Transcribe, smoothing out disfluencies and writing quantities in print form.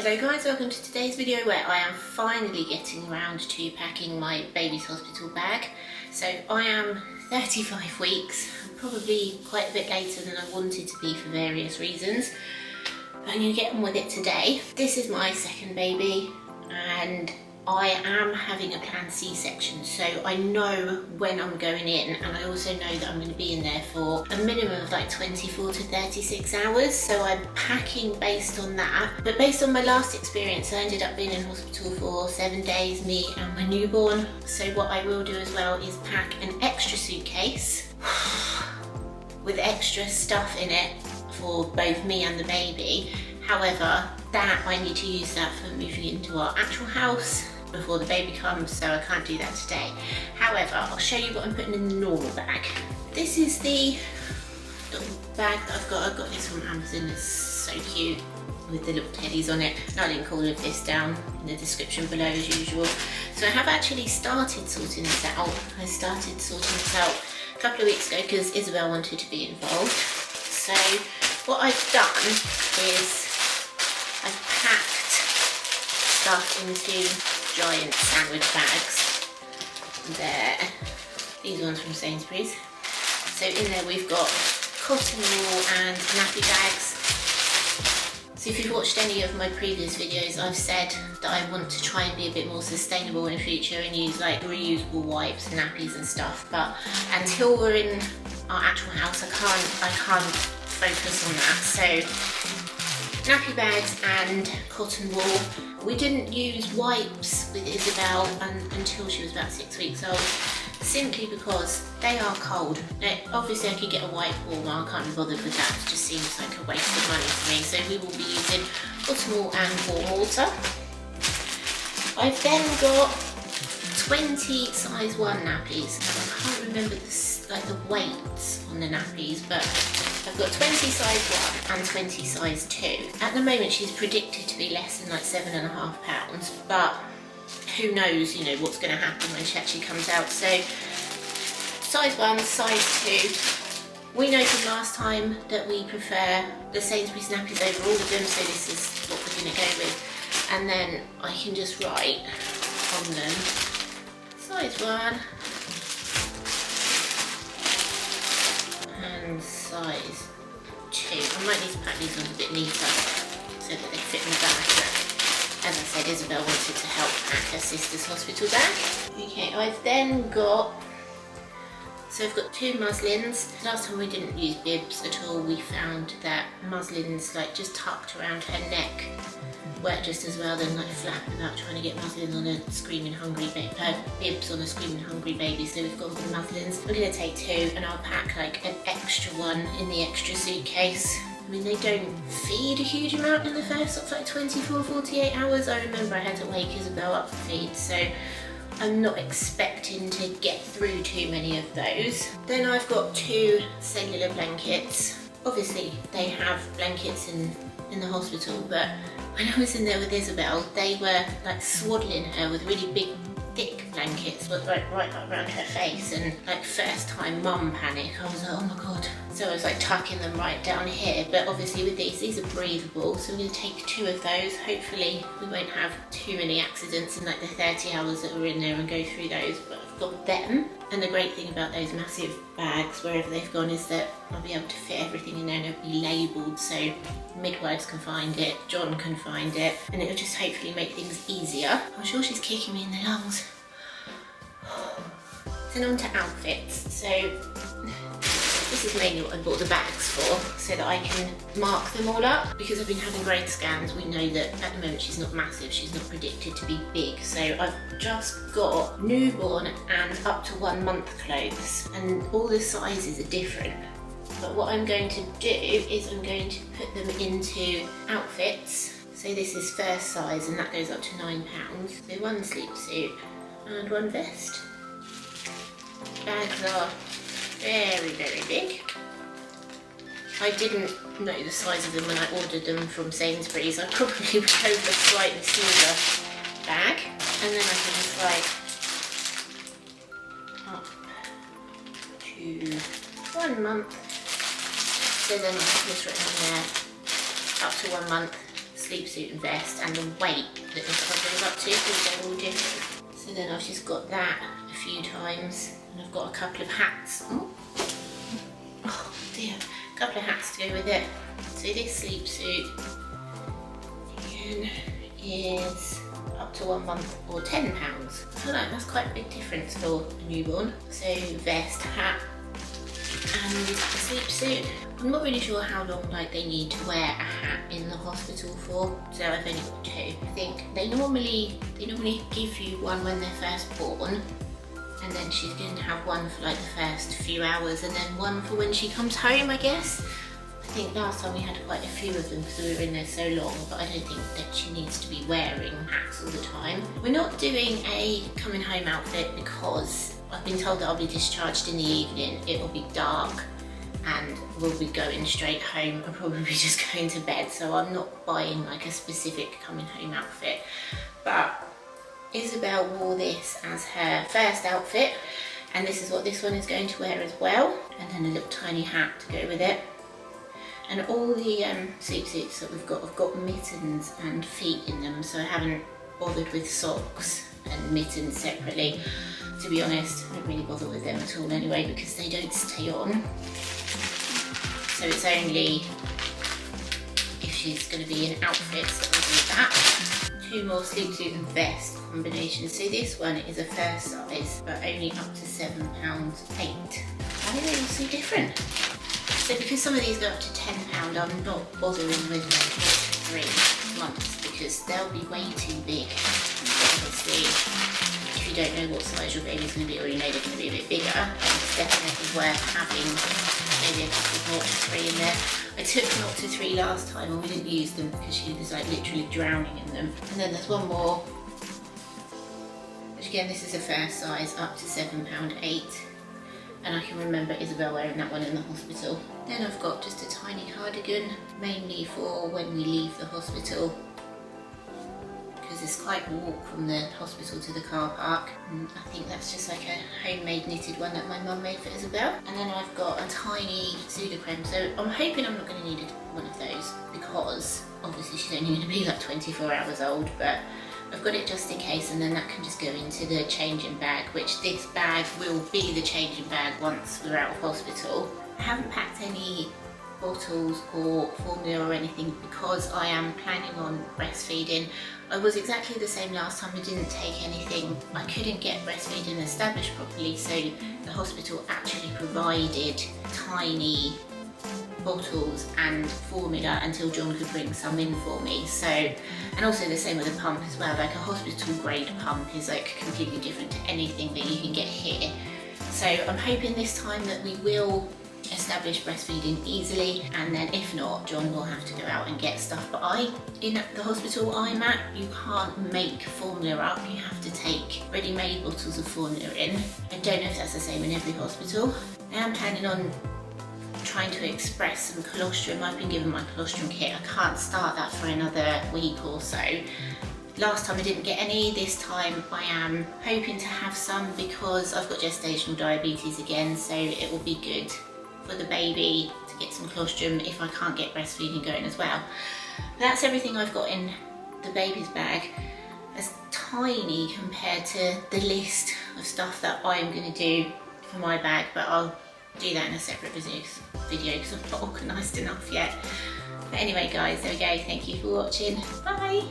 Hello guys, welcome to today's video where I am finally getting around to packing my baby's hospital bag. So I am 35 weeks, probably quite a bit later than I wanted to be for various reasons. But I'm going to get on with it today. This is my second baby and I am having a planned C-section, so I know when I'm going in, and I also know that I'm going to be in there for a minimum of like 24 to 36 hours, so I'm packing based on that. But based on my last experience, I ended up being in hospital for 7 days, me and my newborn. So what I will do as well is pack an extra suitcase with extra stuff in it for both me and the baby. However, that I need to use that for moving into our actual house before the baby comes, so I can't do that today. However, I'll show you what I'm putting in the normal bag. This is the little bag that I've got. I got this from Amazon. It's so cute with the little teddies on it. And I'll link all of this down in the description below as usual. So I have actually started sorting this out. I started sorting this out a couple of weeks ago because Isabel wanted to be involved. So what I've done is I've packed stuff into giant sandwich bags. There, these ones from Sainsbury's. So in there we've got cotton wool and nappy bags. So if you've watched any of my previous videos, I've said that I want to try and be a bit more sustainable in future and use like reusable wipes and nappies and stuff. But until we're in our actual house, I can't focus on that. So nappy bags and cotton wool. We didn't use wipes with Isabel until she was about 6 weeks old, simply because they are cold. Now, obviously I could get a wipe warmer, I can't be bothered with that, it just seems like a waste of money to me. So we will be using cotton wool and warm water. I've then got 20 size 1 nappies, and I can't remember the weights on the nappies, but I've got 20 size 1 and 20 size 2. At the moment she's predicted to be less than like 7.5 pounds, but who knows, you know, what's going to happen when she actually comes out. So size 1, size 2. We know from last time that we prefer the Sainsbury's nappies over all of them, so this is what we're going to go with. And then I can just write on them size 1 and size 2. I might need to pack these ones a bit neater so that they fit in the bag, but as I said, Isabel wanted to help pack her sister's hospital bag. Okay, I've then got, so I've got 2 muslins. Last time we didn't use bibs at all. We found that muslins like just tucked around her neck work just as well than like flapping about trying to get muslins on a screaming hungry baby, bibs on a screaming hungry baby. So we've gone for the muslins. We're going to take 2 and I'll pack like an extra one in the extra suitcase. I mean, they don't feed a huge amount in the first sort of like 24, 48 hours. I remember I had to wake Isabel up for feed, so I'm not expecting to get through too many of those. Then I've got 2 cellular blankets. Obviously they have blankets in the hospital, but when I was in there with Isabel, they were like swaddling her with really big, thick blankets, but like right up around her face, and like first time mum panic, I was like, oh my god. So I was like tucking them right down here, but obviously with these are breathable, so I'm going to take 2 of those. Hopefully we won't have too many accidents in like the 30 hours that we're in there and go through those, but I've got them. And the great thing about those massive bags, wherever they've gone, is that I'll be able to fit everything in there and it'll be labelled, so midwives can find it, John can find it, and it'll just hopefully make things easier. I'm sure she's kicking me in the lungs. Then on to outfits. So this is mainly what I bought the bags for, so that I can mark them all up. Because I've been having grade scans, we know that at the moment she's not massive, she's not predicted to be big. So I've just got newborn and up to 1 month clothes, and all the sizes are different. But what I'm going to do is I'm going to put them into outfits. So this is first size, and that goes up to £9. So 1 sleep suit and 1 vest. Bags are very, very big. I didn't know the size of them when I ordered them from Sainsbury's. I probably would go for a slightly smaller bag, and then I can just write up to 1 month. So then I can just write on there up to 1 month sleep suit and vest and the weight that this one goes up to because they're all different. So then I've just got that a few times, and I've got a couple of hats. Oh dear, a couple of hats to go with it. So this sleep suit again is up to 1 month or £10. I feel like that's quite a big difference for a newborn. So vest, hat and a sleep suit. I'm not really sure how long they need to wear a hat in the hospital for, so I've only got 2. I think they normally give you one when they're first born, and then she's going to have one for the first few hours, and then one for when she comes home, I guess. I think last time we had quite a few of them because we were in there so long, but I don't think that she needs to be wearing hats all the time. We're not doing a coming home outfit because I've been told that I'll be discharged in the evening, it will be dark, and we'll be going straight home and probably just going to bed, so I'm not buying a specific coming home outfit. But Isabel wore this as her first outfit, and this is what this one is going to wear as well, and then a little tiny hat to go with it. And all the sleep suits that we've got have got mittens and feet in them, so I haven't bothered with socks and mittens separately. To be honest, I don't really bother with them at all anyway because they don't stay on. So it's only if she's going to be in outfits that we'll do that. 2 more sleep suit and vest combinations. So this one is a first size, but only up to £7.8. Why are they all so different? So because some of these go up to £10, I'm not bothering with 3 months because they'll be way too big. Obviously, if you don't know what size your baby's going to be, or you know they're going to be a bit bigger, then it's definitely worth having maybe a couple of 0 to 3 in there. I took 0 to 3 last time and we didn't use them because she was literally drowning in them. And then there's one more, which again, this is a first size, up to £7.8. And I can remember Isabel wearing that one in the hospital. Then I've got just a tiny cardigan, mainly for when we leave the hospital, because it's quite a walk from the hospital to the car park. And I think that's just a homemade knitted one that my mum made for Isabel. And then I've got a tiny pseudocreme, so I'm hoping I'm not going to need one of those because obviously she's only going to be 24 hours old, but I've got it just in case, and then that can just go into the changing bag, which this bag will be the changing bag once we're out of hospital. I haven't packed any bottles or formula or anything because I am planning on breastfeeding. I was exactly the same last time. I didn't take anything. I couldn't get breastfeeding established properly, so the hospital actually provided tiny bottles and formula until John could bring some in for me. So, and also the same with a pump as well. A hospital grade pump is completely different to anything that you can get here. So I'm hoping this time that we will establish breastfeeding easily, and then if not, John will have to go out and get stuff. But in the hospital I'm at, you can't make formula up, you have to take ready-made bottles of formula in. I don't know if that's the same in every hospital. I am planning on trying to express some colostrum. I've been given my colostrum kit. I can't start that for another week or so. Last time I didn't get any, this time I am hoping to have some because I've got gestational diabetes again, so it will be good for the baby to get some colostrum if I can't get breastfeeding going as well. That's everything I've got in the baby's bag. It's tiny compared to the list of stuff that I'm going to do for my bag, but I'll do that in a separate video because I'm not organised enough yet. But anyway guys, there we go. Thank you for watching. Bye!